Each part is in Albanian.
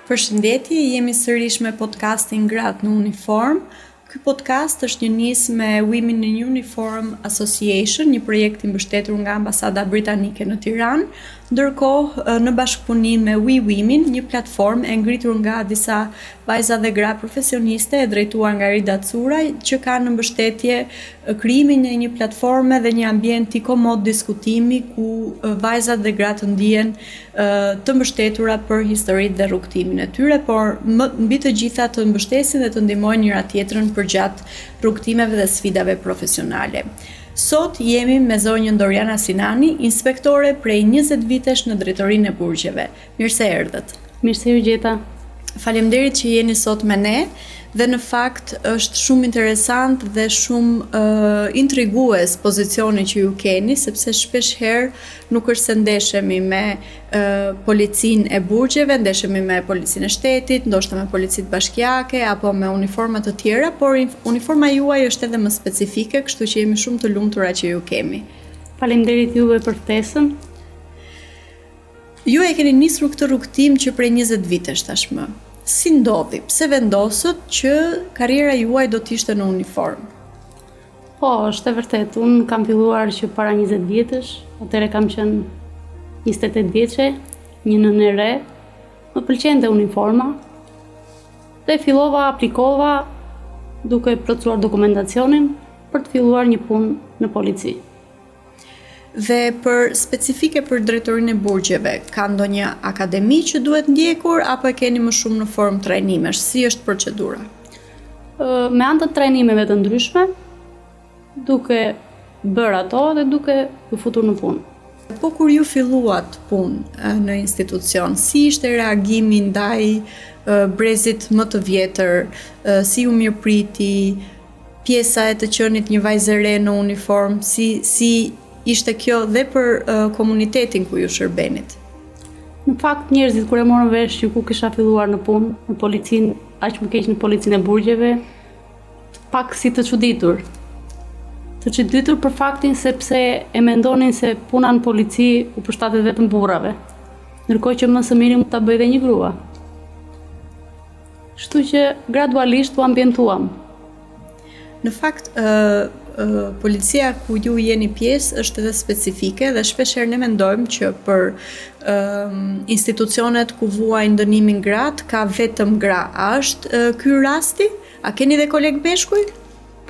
Përshëndetje, jemi sërish me podcastin Gratë në Uniform. Ky podcast është një nismë me Women in Uniform Association, një projekt i mbështetur nga Ambasada Britanike në Tiranë, ndërkohë në bashkëpunim me We Women, një platformë e ngritur nga disa vajza dhe gra profesioniste e drejtuar nga Rida Curaj, që ka në mbështetje krijimin e një platforme dhe një ambienti komod diskutimi ku vajzat dhe gratë të ndihen të mbështetura për historitë dhe rrugtimin e tyre, por mbi të gjitha të mbështesin dhe të ndihmojnë njëra tjetrën përgjatë rrugtimeve dhe sfidave profesionale. Sot jemi me zonjën Doriana Sinani, inspektore prej 20 vitesh në drejtorinë e burgjeve. Mirë se erdhët. Mirë se ju gjeta. Faleminderit që jeni sot me ne dhe në fakt është shumë interesant dhe shumë intrigues pozicioni që ju keni, sepse shpesh herë nuk është se ndeshemi me policinë e burgjeve, ndeshemi me policinë e shtetit, ndoshta me policitë bashkiake apo me uniforma të tjera, por uniforma juaj është edhe më specifike, kështu që jemi shumë të lumtura që ju kemi. Faleminderit juve për ftesën. Ju e keni nisur këtë rrugtim që prej 20 vitesh tashmë. Si ndodhi? Pse vendosët që karriera juaj do të ishte në uniform? Po, është e vërtet. Unë kam filluar që para 20 vjetësh, atëherë kam qenë 28 vjeçe, një nënë e re, më pëlqente uniforma dhe aplikova duke plotësuar dokumentacionin për të filluar një punë në polici. Dhe për specifike për drejtorinë e burgjeve, ka ndonjë akademi që duhet ndjekur apo e keni më shumë në formë trajnimesh? Si është procedura? Me anë të trajnimeve të ndryshme, duke bërë ato dhe duke u futur në punë. Po kur ju filluat punë në institucion, si ishte reagimi ndaj brezit më të vjetër, si u mirëpriti, pjesa e të qenit një vajzë e re në uniform, si ishte kjo dhe për komunitetin ku ju shërbenit? Në fakt, njerëzit kur e morën vesh që ku kisha filluar në punë, në policinë, aq më keq në policinë e burgjeve, pak si të çuditur. Të çuditur për faktin sepse e mendonin se puna në polici u përshtatet vetëm burrave, ndërkohë që më së miri mund ta bëjë edhe një grua. Kështu që gradualisht u ambientuam. Në fakt, policia ku ju jeni pjesë është edhe specifike dhe shpeshherë ne mendojmë që për institucionet ku vuajnë dënimin gratë ka vetëm gra. A është ky rasti? A keni dhe kolegë meshkuj?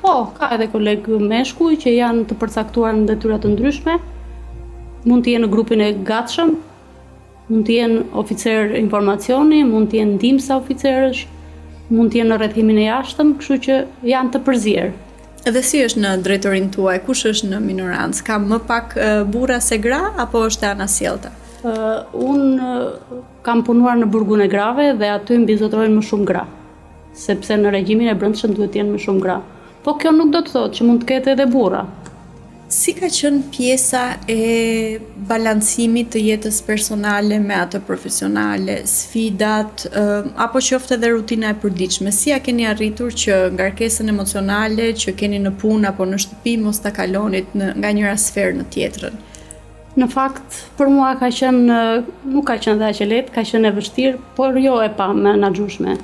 Po, ka edhe kolegë meshkuj që janë të përcaktuar në detyra të ndryshme. Mund të jenë në grupin e gatshëm, mund të jenë oficer informacioni, mund të jenë ndihmësa oficerësh, mund të jenë në rrethimin e jashtëm, kështu që janë të përzierë. Edhe si është në drejtorinë tuaj? Kush është në minorancë? Ka më pak burra se gra apo është ana sjellta? Unë kam punuar në burgun e grave dhe aty mbizotrohen më shumë gra, sepse në regjimin e brendshëm duhet të jenë më shumë gra. Po kjo nuk do të thotë që mund të ketë edhe burra. Si ka qenë pjesa e balancimit të jetës personale me atë profesionale, sfidat, apo qoftë edhe rutina e përditshme? Si a keni arritur që ngarkesën emocionale që keni në punë apo në shtëpi mos ta kalonit nga njëra sferë në tjetrën? Në fakt, për mua ka qenë, nuk ka qenë dhe aq e lehtë, ka qenë e vështirë, por jo e pa menaxhueshme.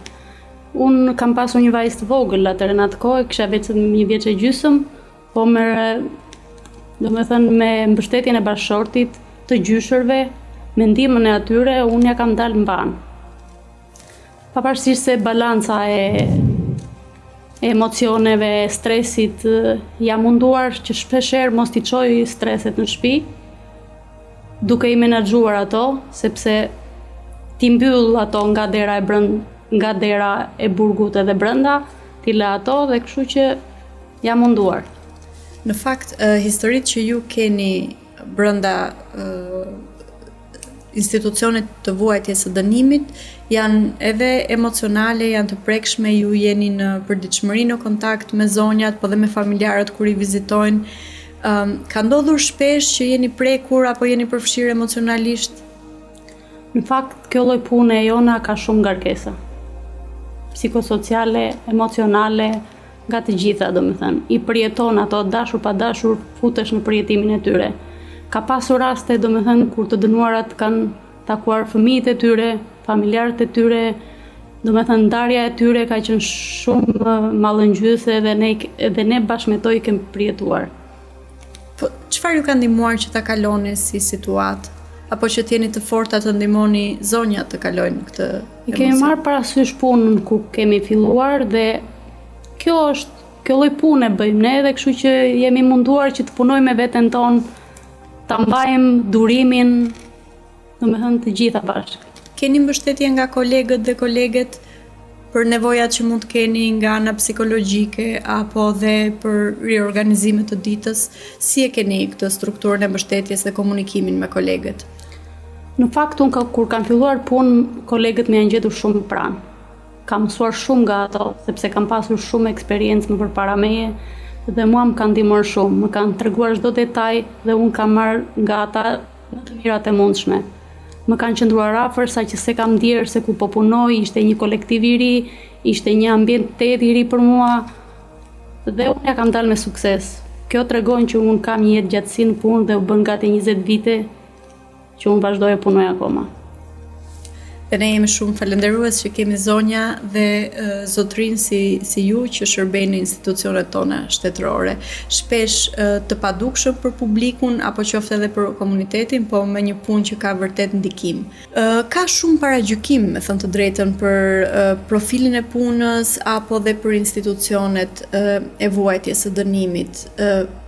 Unë kam pasur një vajzë të vogël atëherë në atë kohë, kisha vetëm 1 vjeç e gjysmë, po me mbështetjen e bashkëshortit, të gjyshërve, me ndihmën e atyre, unë ja kam dalë mban. Pavarësisht se balanca e emocioneve, stresit, jam munduar që shpeshherë mos t'i çoj streset në shtëpi, duke i menaxhuar ato, sepse ti mbyll ato nga dera e burgut edhe brenda, ti lë ato dhe kështu që jam munduar. Në fakt, historitë që ju keni brenda institucionet të vuajtjes së dënimit janë edhe emocionale, janë të prekshme, ju jeni në përditshmëri në kontakt me zonjat, po dhe me familjarët kur i vizitojnë. Ka ndodhur shpesh që jeni prekur apo jeni përfshirë emocionalisht? Në fakt, kjo lloj pune e jona ka shumë ngarkesa. Psikosociale, emocionale, nga të gjitha, domethënë, i përjeton ato dashur pa dashur, futesh në përjetimin e tyre. Ka pasur raste, domethënë, kur të dënuarat kanë takuar fëmijët e tyre, familjarët e tyre, domethënë ndarja e tyre ka qenë shumë mallëngjyse dhe ne bashkë me to i kemi përjetuar. Po çfarë ju ka ndihmuar që ta kaloni si situatë? Apo që t'jeni të forta të ndihmoni zonjat të kalojnë këtë I kemi marrë parasysh punën ku kemi filluar dhe kjo lloj pune bëjmë ne dhe kështu që jemi munduar që të punojmë me veten tonë, ta mbajmë durimin, domethënë të gjitha bashkë. Keni mbështetje nga kolegët dhe koleget për nevojat që mund të keni nga ana psikologjike apo dhe për riorganizime të ditës? Si e keni këtë strukturën e mbështetjes dhe komunikimin me kolegët? Në fakt, unë kur kam filluar punë, kolegët më janë gjetur shumë pranë. Kam mësuar shumë nga ato, sepse kam pasur shumë eksperiencë më përpara meje dhe mua më kanë ndihmuar shumë, më kanë treguar çdo detaj dhe unë kam marrë nga ata më të mirat e mundshme. Më kanë qëndruar afër saqë se kam ndier se ku po punoj, ishte një kolektiv i ri, ishte një ambientet i ri për mua dhe unë ja kam dalë me sukses. Kjo tregon që unë kam një jetë gjatësi në punë dhe u bën gati 20 vite që unë vazhdoj e punoj akoma. Dhe ne jemi shumë falenderues që kemi zonja dhe zotrin si ju që shërbejnë në institucionet tona shtetërore. Shpesh të padukshëm për publikun apo qoftë edhe për komunitetin, po me një punë që ka vërtet ndikim. Ka shumë paragjykim, me thënë të drejtën, për profilin e punës apo dhe për institucionet e vuajtjes së dënimit.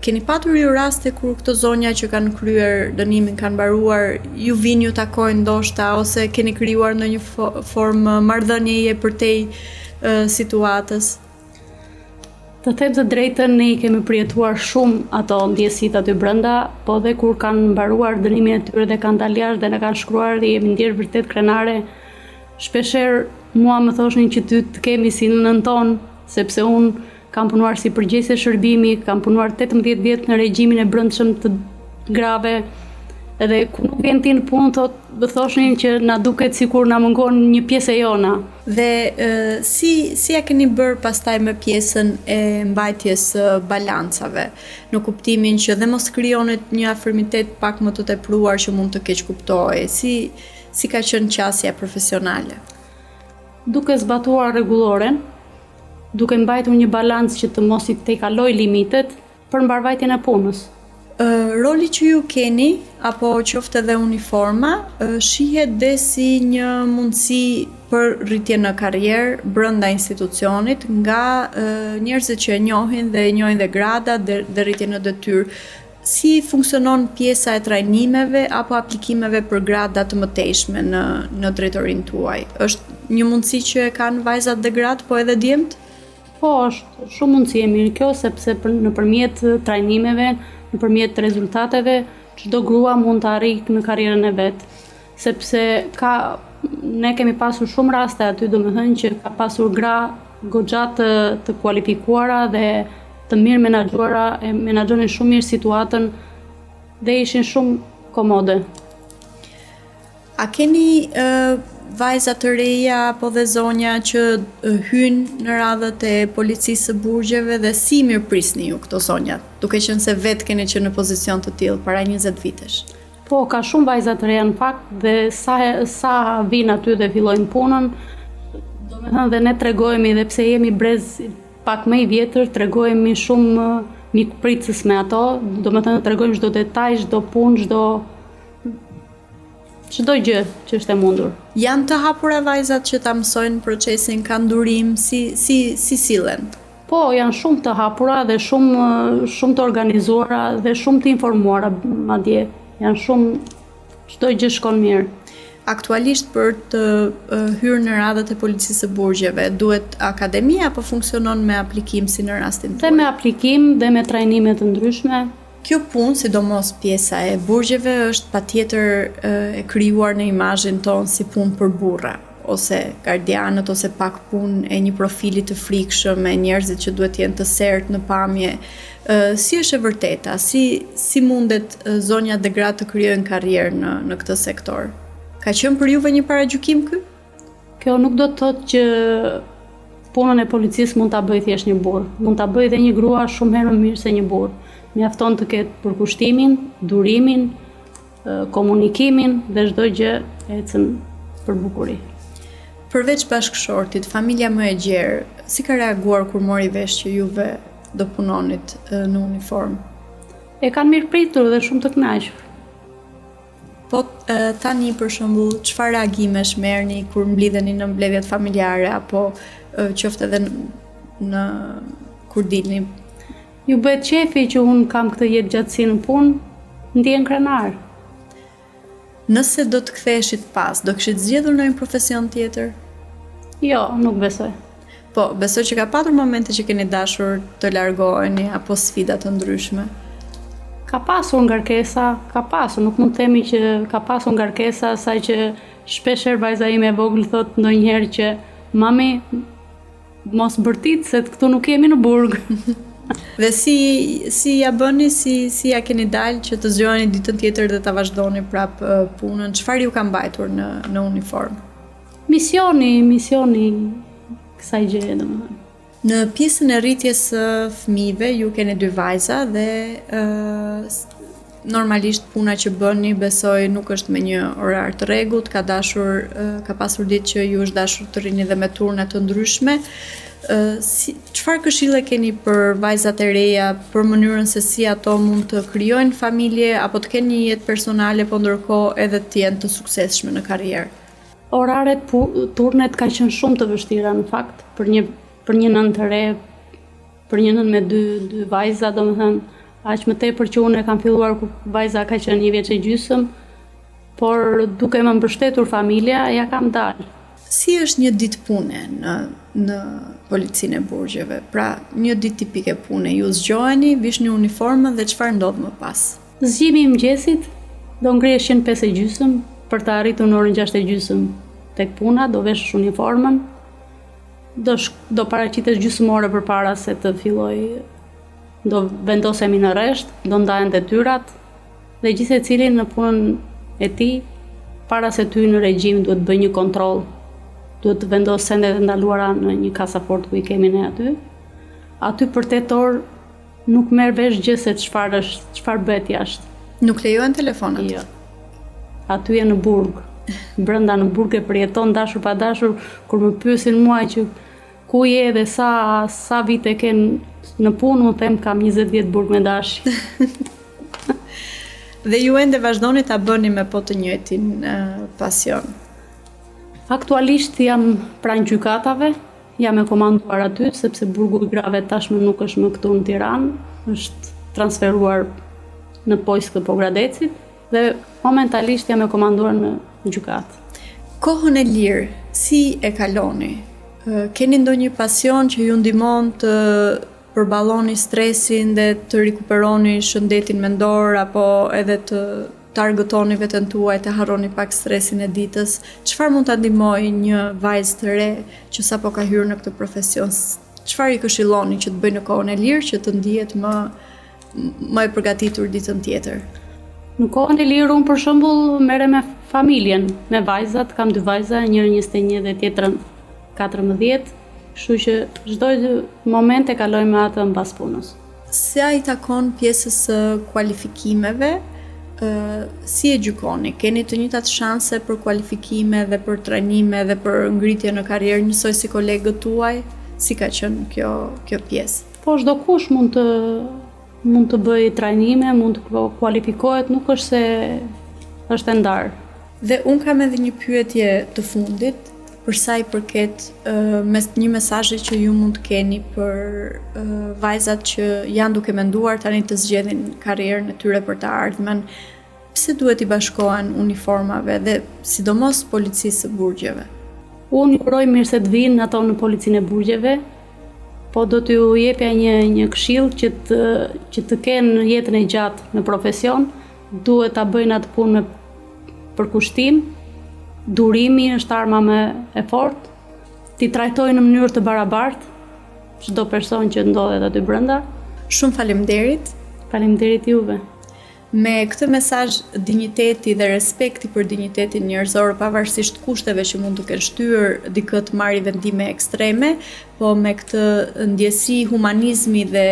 Keni patur ju raste kur këto zonja që kanë kryer dënimin kanë mbaruar, ju vinë ju takojnë ndoshta ose keni krijuar në një formë marrëdhënieje përtej situatës? Të them të drejtën, ne i kemi përjetuar shumë ato ndjesitë aty brenda, po dhe kur kanë mbaruar dënimin e tyre dhe kanë dalë jashtë dhe na kanë shkruar dhe jemi ndier vërtet krenare, shpeshherë mua më thoshin që ty të kemi si nënën tonë, sepse unë kam punuar si përgjegjëse shërbimi, kam punuar 18 vjet në regjimin e brendshëm të grave, edhe ku nuk vjen ti në punë, më thoshin që na duket sikur na mungon një pjesë e jona. Dhe si ja keni bërë pastaj me pjesën e mbajtjes balancave, në kuptimin që dhe mos krijonet një afërmitet pak më të tepruar që mund të keq kuptohej, si ka qenë qasja profesionale? Duke zbatuar rregulloren, duke mbajtur një balancë që të mos i tejkaloj limitet për mbarvajtjen e punës. Roli që ju keni, apo qoftë edhe uniforma, shihet dhe si një mundësi për rritje në karrierë brenda institucionit nga njerëzit që e njohin dhe gradat dhe rritje në detyrë. Si funksionon pjesa e trajnimeve apo aplikimeve për grada të mëtejshme në drejtorinë tuaj? Është një mundësi që e kanë vajzat dhe gratë, po edhe djemtë? Po, është shumë mundësi e mirë kjo, sepse nëpërmjet trajnimeve, nëpërmjet rezultateve, çdo grua mund të arrijë në karrierën e vet, sepse ne kemi pasur shumë raste aty, domethënë që ka pasur gra goxha të kualifikuara dhe të mirë menaxhuara, e menaxhonin shumë mirë situatën dhe ishin shumë komode. A keni vajza të reja apo dhe zonja që hynë në radhët e policisë së burgjeve dhe si mirëprisni ju këto zonjat, duke qenë se vetë keni që në pozicion të tillë para 20 vitesh? Po, ka shumë vajza të reja në fakt dhe sa vinë aty dhe fillojnë punën, domethënë dhe ne tregojmë dhe pse jemi brez pak më i vjetër, tregojmë shumë mikpritës me ato, domethënë tregojmë çdo detaj, çdo punë, çdo gjë që është e mundur. Janë të hapura vajzat që ta mësojnë procesin, kanë durim, si sillen? Po, janë shumë të hapura dhe shumë të organizuara dhe shumë të informuara madje. Janë shumë, çdo gjë shkon mirë. Aktualisht për të hyrë në radhët e policisë së burgjeve, duhet akademi apo funksionon me aplikim si në rastin tuaj? Dhe me aplikim dhe me trajnime të ndryshme. Kjo punë, sidomos pjesa e burgjeve, është patjetër e krijuar në imazhin tonë si punë për burra, ose gardianët, ose pak punë e një profili të frikshëm, e njerëzit që duhet jenë të sertë në pamje. Si është e vërteta? Si mundet zonjat dhe gratë të krijojnë karrierë në këtë sektor? Ka qenë për juve një paragjykim ky? Kjo nuk do të thotë që punën e policisë mund ta bëjë thjesht një burr. Mund ta bëjë edhe një grua shumë herë më mirë se një burr. Mjafton të ketë përkushtimin, durimin, komunikimin dhe çdo gjë ecën për bukuri. Përveç bashkëshortit, familja më e gjerë, si ka reaguar kur mori vesh që juve do punonit në uniform? E kanë mirë pritur dhe shumë të kënaqur. Po tani për shembull, çfarë reagimesh merrni kur mblidheni në mbledhjet familjare apo qoftë edhe në kur dilni? Ju bëhet qefi që unë kam këtë jetë gjatësi në punë, ndjen krenar. Nëse do të ktheheshit pas, do kishit zgjedhur ndonjë profesion tjetër? Jo, nuk besoj. Po, besoj që ka patur momente që keni dashur të largoheni apo sfida të ndryshme. Ka pasur ngarkesa, nuk mund të themi që ka pasur ngarkesa, saj që shpeshherë vajza ime e vogël thot ndonjëherë që mami mos bërtit se këtu nuk jemi në burg. Dhe si ja bëni, si ja keni dalë që të zgjoheni ditën tjetër dhe ta vazhdoni prap punën? Çfarë ju ka mbajtur në uniform? Misioni kësaj gjëje, domethënë. Në pjesën e rritjes së fëmijëve, ju keni 2 vajza dhe normalisht puna që bëni besoj nuk është me një orar të rregullt, ka pasur ditë që ju është dashur të rini dhe me turna të ndryshme. Çfarë këshille keni për vajzat e reja, për mënyrën se si ato mund të krijojnë familje apo të kenë një jetë personale, po ndërkohë edhe të jenë të suksesshme në karrierë? Oraret, turnet kanë qenë shumë të vështira në fakt për një nënë të re, për një nënë me dy vajza, domethënë aq më tepër që unë e kam filluar kur vajza ka qenë 1 vjeç e gjysmë, por duke më mbështetur familja, ja kam dalë. Si është një ditë pune në policinë e burgjeve? Pra, një ditë tipike pune, ju zgjoheni, vishni uniformën dhe çfarë ndodh më pas? Zgjimi i mëngjesit do ngrihesh 5:30 për të arritur në orën 6:30 tek puna, do veshësh uniformën, do paraqitesh gjysmë ore përpara se të filloj, do vendosemi në rresht, do ndahen detyrat dhe gjithë secili në punën e tij, para se ty në regjim duhet bëj një kontroll. Duhet të vendos sendet e ndaluara në një kasaport ku i kemi ne aty. Aty për 8 orë nuk merr vesh gjë se çfarë bëhet jashtë. Nuk lejohen telefonat? Jo. Aty je në burg. Brenda në burg e përjeton dashur pa dashur, kur më pyesin mua që ku je dhe sa vite ke në punë, unë them kam 20 vjet burg me dashi. Dhe ju ende vazhdoni ta bëni me po të njëjtin pasion? Aktualisht jam pranë gjykatave, jam e komanduar aty, sepse burgu i grave tashmë nuk është më këtu në Tiranë, është transferuar në Pojskë të Pogradecit dhe momentalisht jam e komanduar në gjykatë. Kohën e lirë, si e kaloni? Keni ndonjë pasion që ju ndihmon të përballoni stresin dhe të rikuperoni shëndetin mendor apo edhe të argëtoni veten tuaj të harroni pak stresin e ditës? Çfarë mund ta ndihmojë një vajzë të re që sapo ka hyrë në këtë profesion? Çfarë i këshilloni që të bëjë në kohën e lirë që të ndihet më e përgatitur ditën tjetër? Në kohën e lirë unë për shembull merrem me familjen, me vajzat, kam 2 vajza, njërin 21 dhe tjetrën 14, kështu që çdo moment e kaloj me atë mbas punës. Sa i takon pjesës së kualifikimeve, si e gjykoni? Keni të njëjtat shanse për kualifikime dhe për trajnime dhe për ngritje në karrierë njësoj si kolegët tuaj? Si ka qenë kjo pjesë? Po çdo kush mund të bëj trajnime, mund të kualifikohet, nuk është se është e ndarë. Dhe unë kam edhe një pyetje të fundit, për sa i përket një mesazhi që ju mund të keni për vajzat që janë duke menduar tani të zgjedhin karrierën e tyre për të ardhmen, pse duhet i bashkohen uniformave dhe sidomos policisë së burgjeve? Unë uroj mirë se të vinë ato në policinë e burgjeve, po do t'ju jepja një këshill që të kenë jetën e gjatë në profesion, duhet ta bëjnë atë punë me përkushtim. Durimi është arma më e fortë, ti trajtojnë në mënyrë të barabartë çdo person që ndodhet aty brenda. Shumë faleminderit. Faleminderit juve. Me këtë mesazh dinjiteti dhe respekti për dinjitetin njerëzor pavarësisht kushteve që mund të kenë shtyrë dikë të marrë vendime ekstreme, po me këtë ndjesi humanizmi dhe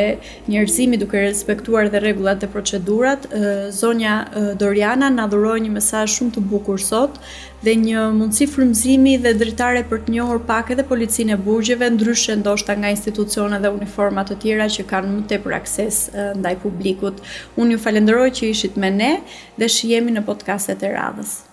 njerëzimi duke respektuar dhe rregullat dhe procedurat, zonja Doriana na dhuroi një mesazh shumë të bukur sot dhe një mundësi frymëzimi dhe dritare për të njohur pak edhe policinë e burgjeve, ndryshe ndoshta nga institucione dhe uniforma të tjera që kanë më tepër akses ndaj publikut. Unë ju falenderoj që ishit me ne dhe shihemi në podcastet e radhës.